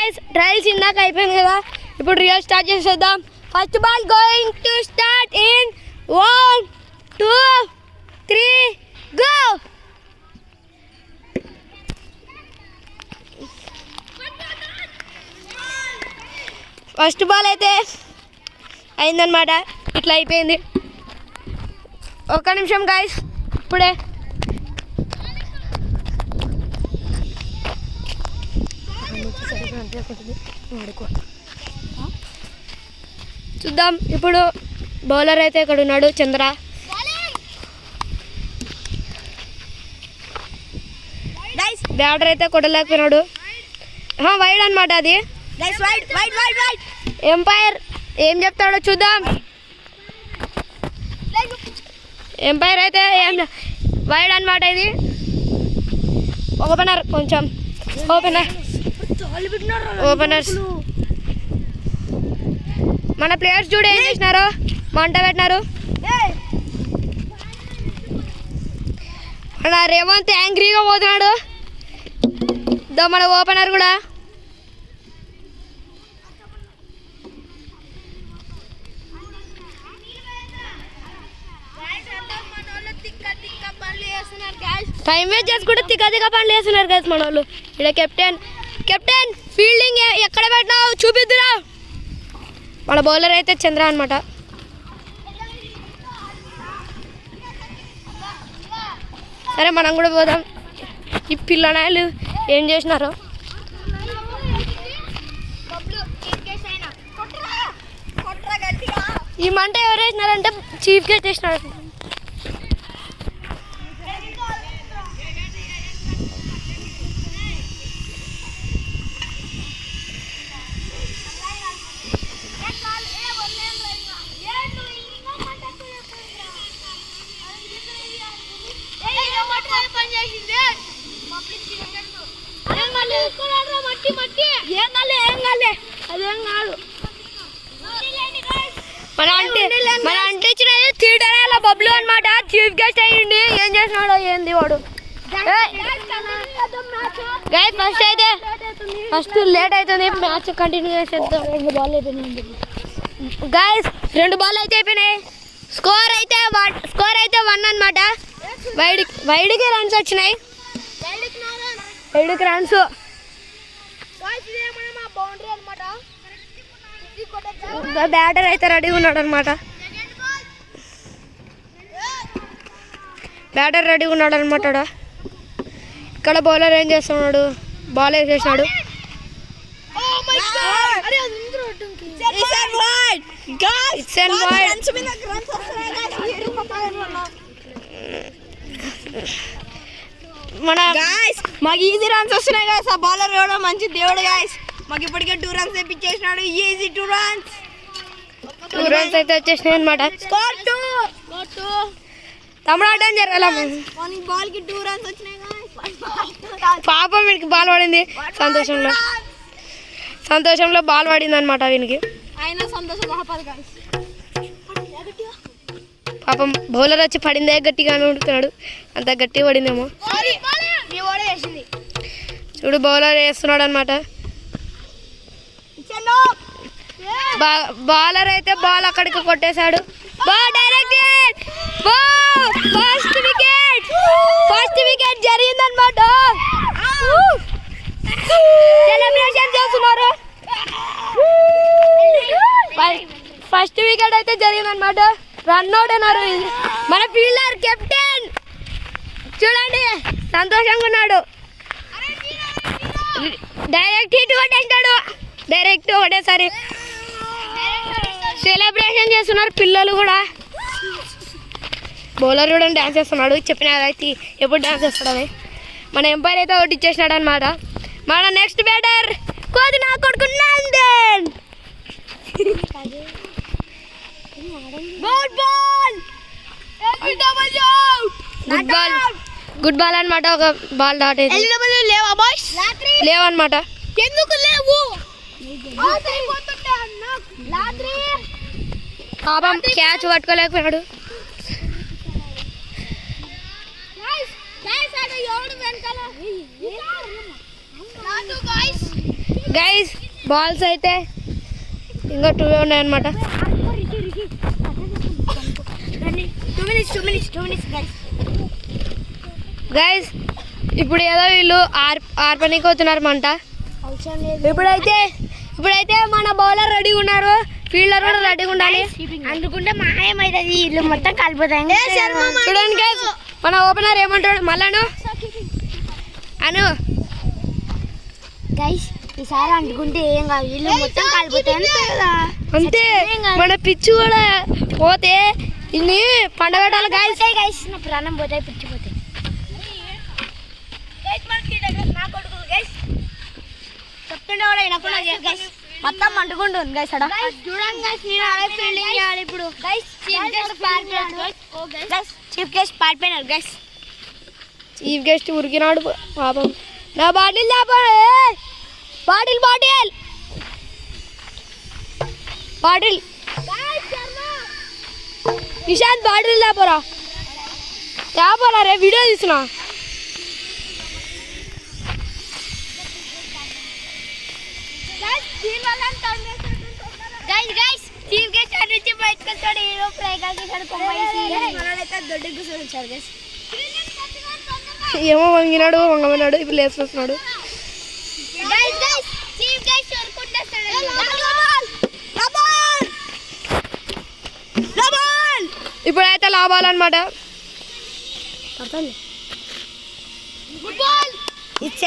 Guys trials ఇందాక అయిపోయింది కదా, ఇప్పుడు రియల్ స్టార్ట్ చేసేద్దాం. First ball going to start in 1 2 3 go. First ball అయితే అయిందనమాట, ఇట్లా అయిపోయింది. ఒక్క నిమిషం గైస్, ఇప్పుడే చూద్దాం. ఇప్పుడు బౌలర్ అయితే ఇక్కడ ఉన్నాడు చంద్ర. బ్యాటర్ అయితే కొట్టలేకపోయినాడు. వైడ్ అనమాట అది. ఎంపైర్ ఏం చెప్తాడో చూద్దాం. ఎంపైర్ అయితే ఏం వైడ్ అనమాట ఇది. ఓపెనర్ కొంచెం ఓపెనర్స్ మన ప్లేయర్స్ చూడు ఏం చేసినారు, మంట పెట్టినారు. మన రేవంత్ యాంగ్రీగా పోతున్నాడు. మన ఓపెనర్ కూడా టైం వేస్ట్ చేసుకుంటే తిక్క పనులు వేస్తున్నారు కదా మన వాళ్ళు. ఇక్కడ కెప్టెన్ ఫీల్డింగ్ ఎక్కడ పెట్టినావు చూపిద్దురా. మన బౌలర్ అయితే చంద్ర అనమాట. సరే మనం కూడా పోదాం. ఈ పిల్లనాయలు ఏం చేసినారు. ఈ మంట ఎవరు వేసినారంటే చీఫ్ గెస్ట్ వేసినారు. మన అంటే ఇచ్చిన థియేటర్ అలా బబ్లు అనమాట. చీఫ్ గెస్ట్ అయ్యింది. ఏం చేసినాడో ఏంది వాడు. గైస్ ఫస్ట్ లేట్ అవుతుంది. మ్యాచ్ కంటిన్యూ చేసేద్దాం. 2 బాల్ అయిపోయినాయి గైస్. 2 బాల్ అయితే అయిపోయినాయి. స్కోర్ అయితే 1 అనమాట. వైడ్కి రన్స్ వచ్చినాయి. 7కి రన్స్. బ్యాటర్ అయితే రెడీగా ఉన్నాడు అనమాట. ఇక్కడ బౌలర్ ఏం చేస్తున్నాడు, బాల్ వేసేసినాడు. మాకు ఈజీ రన్స్ వస్తున్నాయి గాయస్. ఆ బౌలర్ కూడా మంచి దేవుడు గాయస్. మాకు ఇప్పటికే 2 రన్స్ తెప్పించేసినాడు. Easy 2 runs. 2 రన్స్ అయితే వచ్చేసినాయి అనమాట. స్కోర్ 2. తమ్ముడు ఆడడం జరగాల. బాల్ కి 2 రన్స్ వచ్చినాయి గాయస్. పాపం వీనికి బాల్ పడింది. సంతోషంలో బాల్ పడింది అనమాట వీనికి. అయినా సంతోషం మహాపది గాయస్. పాపం బౌలర్ వచ్చి పడిందే గట్టిగా ఉడుతున్నాడు. అంత గట్టి పడిందేమో. చూడు బౌలర్ వేస్తున్నాడు అనమాట. బౌలర్ అయితే బాల్ అక్కడికి కొట్టేశాడు. ఫస్ట్ వికెట్ జరిగిందనమాట. సెలబ్రేషన్ చేస్తున్నారు. ఫస్ట్ వికెట్ అయితే జరిగిందనమాట. రన్అట్ అన్నారు మన ఫీల్డర్ కెప్టెన్. చూడండి సంతోషంగా ఉన్నాడు. డైరెక్ట్ హిట్ కొట్టేస్తాడు. డైరెక్ట్ ఒకటేసారి సెలబ్రేషన్ చేస్తున్నారు పిల్లలు కూడా. బౌలర్ కూడా డ్యాన్స్ చేస్తున్నాడు. చెప్పిన అయితే ఎప్పుడు డ్యాన్స్ చేస్తాడు అది. మన ఎంపైర్ అయితే ఒకటి ఇచ్చేసినాడు అనమాట. మన నెక్స్ట్ బ్యాటర్ కోది నా కొడుకు నందన్. గుడ్ బాల్ అనమాట. ఒక బాల్ దాటేది లేవన్నమాట. ఎందుకు లేవు? పాపం క్యాచ్ పట్టుకోలేకపోయాడు. గైస్ బాల్స్ అయితే ఇంకా 2 ఉన్నాయన్నమాట. 2 minutes గైస్ ఇప్పుడు ఏదో వీళ్ళు ఆర్పనికి వచ్చినారన్నమాట. ఇప్పుడైతే మన బౌలర్ రెడీగా ఉన్నారు, ఫీల్డర్ కూడా రెడీగా ఉండాలి. అందుకుంటే మాయమైతుంది, ఇల్లు మొత్తం కలిపోతాయి. చూడండి గైస్ మన ఓపెనర్ ఏమంటాడు మళ్ళాను అను గైస్ ఈసారి అంటుకుంటే ఏం కాదు, ఇల్లు మొత్తం కలిపోతాయి అంతే. మన పిచ్చి కూడా పోతే ఇన్ని పండగటాలు గైస్. గైస్ నా ప్రాణం పోతాయి, పిచ్చి పోతాయి. చెప్తుండే కూడా వినకుండా గైస్ మొత్తం అంటుకుంటుంది గైస్. చూడండి గైస్ నేను అలా ఫీల్డింగ్ చేయాలి ఇప్పుడు. గైస్ చీఫ్ గెస్ట్ పారిపోయినారు గైస్. చీఫ్ గెస్ట్ ఉరికినాడు పాపం. నా bottle bottle bottle bottle Nishant bottle లేపోరా రే వీడియో తీస్తున్నా. గైస్ చీఫ్ గెస్ట్ నుంచి బయటకు వచ్చాడు, హీరో ప్రకాష్ చేశాడు. దొడ్డు కూర్చొని వచ్చారు గైస్. ఏమో వంగమన్నాడు ఇప్పుడు లేచి వస్తున్నాడు. ఇప్పుడైతే లాభాలన్నమాట. ఇట్స్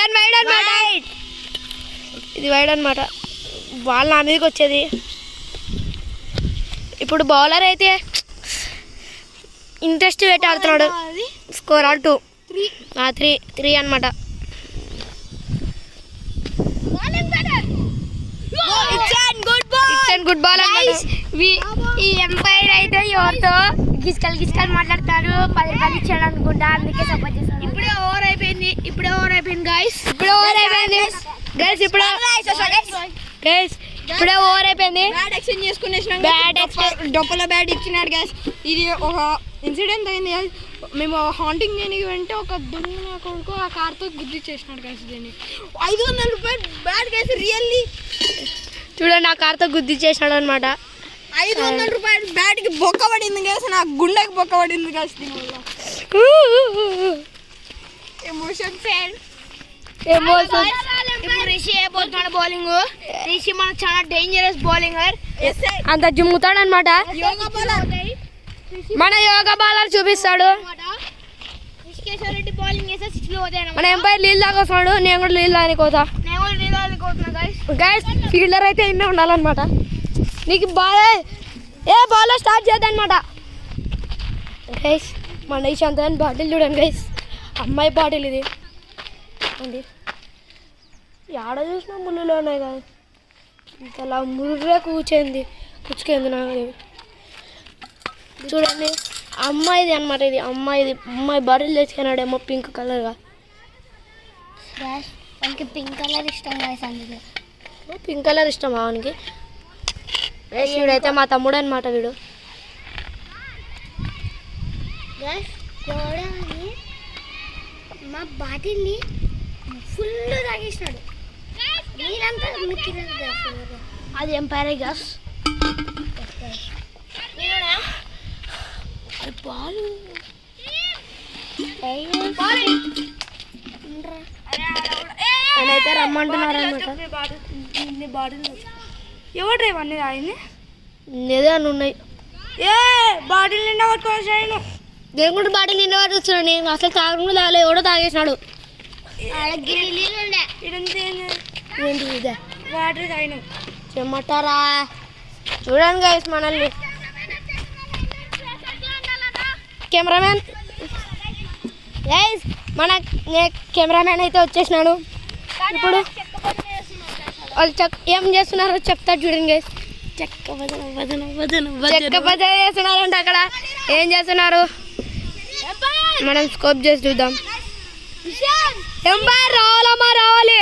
అండ్ వైడ్ అన్నమాట. ఇది వైడ్ అన్నమాట. బాల్ నా మీదకి వచ్చేది. ఇప్పుడు బౌలర్ అయితే ఇంట్రెస్ట్ పెట్టి ఆడుతున్నాడు. స్కోర్ 2 3 అన్నమాట. గుడ్ బాల్ ఈ ఎంపైర్ అయితే ఎవరితో గిస్కల్ మాట్లాడతారు. 10 రూపాయలు ఇచ్చాడు అనుకుంటా, అందుకే సపోర్ట్ చేస్తాను. ఇప్పుడే ఓవర్ అయిపోయింది గైస్. ఇప్పుడే ఓవర్ అయిపోయింది. బ్యాట్ ఎక్స్చేంజ్ చేసుకునేసినాం. డొప్పలో బ్యాట్ ఇచ్చినాడు గైస్. ఇది ఒక ఇన్సిడెంట్ అయింది. మేము హాంటింగ్ చేయడానికి వెంటే ఒక దొంగ కొడుకు ఆ కార్తో గుద్ది చేసినాడు గైస్. దీన్ని 500 రూపాయలు బ్యాట్ గైస్. రియల్లీ చూడండి ఆ కార్తో గుద్ది చేసినాడు అనమాట. 500 రూపాయలు బ్యాట్కి బొక్క పడింది గైస్. నా గుండెకి బొక్క పడింది గైస్. దీనివల్ల ఎమోషన్ ఫెయిల్. ఇప్పుడు రిషి అయిపోతున్నాడు బౌలింగ్. రిషి మనకు చాలా డేంజరస్ బౌలింగర్. అంత జుమ్ముతాడు అనమాట. మన యోగా బాలర్ చూపిస్తాడు. మన ఎంపైర్ నీళ్ళు తాగొస్తున్నాడు. నేను కూడా నీళ్ళు తాగనికోతా గైస్. ఫీల్డర్ అయితే ఇన్నే ఉండాలన్నమాట. నీకు బాల్ స్టార్ట్ చేద్దామన్నమాట గైస్. మన నిశాంత్ బాటిల్ చూడండి గైస్. అమ్మాయి బాటిల్ ఇది అండి. ఆడ చూసినా ముళ్ళులో ఉన్నాయి కదా. ఇంతలా ముర్రే కూర్చుకేంది నాకు. చూడండి అమ్మాయిది అనమాట. ఇది అమ్మాయి బాటిల్ తెచ్చుకున్నాడేమో పింక్ కలర్గా. మనకి పింక్ కలర్ ఇష్టం గైస్. అందుకే పింక్ కలర్ ఇష్టం అవనికి. వీడైతే మా తమ్ముడు అనమాట. వీడు మా బాటిల్ని ఫుల్ తాగేసినాడు. అది ఎంపైర్ గ్యాస్. అయితే రమ్మంటున్నారు అనమాట. ఎవరు ఇవన్నీ తాగింది? ఏదో అని ఉన్నాయి. బాటిల్ నిండా పట్టుకోవచ్చు. నేను కూడా బాటిల్ నిండా పట్టుకొచ్చున్నాను. నేను అసలు తాగకుండా తాగలే, ఎవడో తాగేసినాడు. వాటర్ తాగినాం చెమ్మటారా. చూడండి గైస్ మనల్ని. కెమెరామ్యాన్ గైస్, మన కెమెరామ్యాన్ అయితే వచ్చేసినాడు. ఇప్పుడు వాళ్ళు ఏం చేస్తున్నారో చెప్తారు చూడండి గైస్. చెక్క బజన చేస్తున్నారంట అక్కడ. ఏం చేస్తున్నారు మనం స్కోప్ చేసి చూద్దాం. ఎంపైర్ రావాలమ్మా, రావాలి.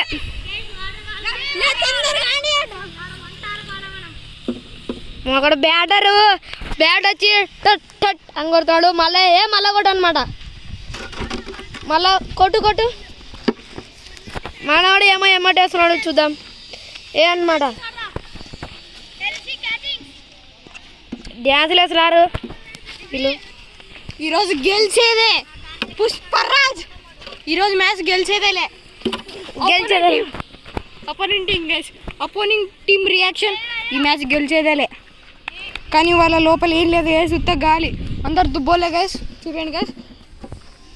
అక్కడ బ్యాట్ వచ్చి టట్ టట్ అని కొడతాడు. మళ్ళీ కొట్టు అనమాట. మళ్ళా కొట్టు మనవాడు ఏమో ఎమ్మటేస్తున్నాడు చూద్దాం ఏ అన్నమాట డ్యాన్సులు వేస్తున్నారు వీళ్ళు ఈరోజు గెలిచేదే పుష్పరాజ్. ఈరోజు మ్యాచ్ గెలిచేదేలే. గెలిచేదే అపోనింగ్ టీమ్ రియాక్షన్ ఈ మ్యాచ్ గెలిచేదేలే. కానీ వాళ్ళ లోపల ఏం లేదు గైస్, ఉత్త గాలి. అందరు దుబ్బోలే గైస్. చూడండి గైస్,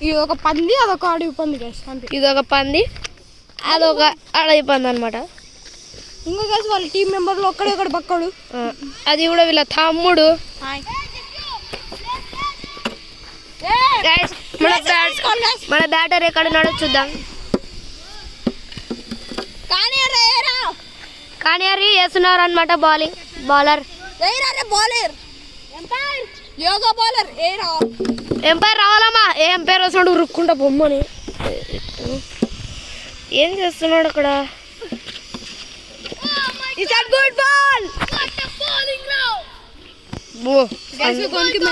ఇది ఒక పంది అదొక అడవి పంది గైస్ అంతే. ఇది ఒక పంది అదొక అడవి పంది అనమాట. ఇంకో గైస్ వాళ్ళ టీం మెంబర్లు ఒక్కడొక్కడు పక్కడు. అది కూడా వీళ్ళ తమ్ముడు. Guys, మన బ్యాటర్ ఎక్కడ ఉన్నాడో చూద్దాం. కానీ అది వేస్తున్నారు అనమాట బౌలర్ యోగా బౌలర్ ఎంపైర్ రావాలమ్మా. ఏ ఎంపైర్ వస్తున్నాడు ఉరుక్కుంటా బొమ్మని. ఏం చేస్తున్నాడు అక్కడ? Good ball.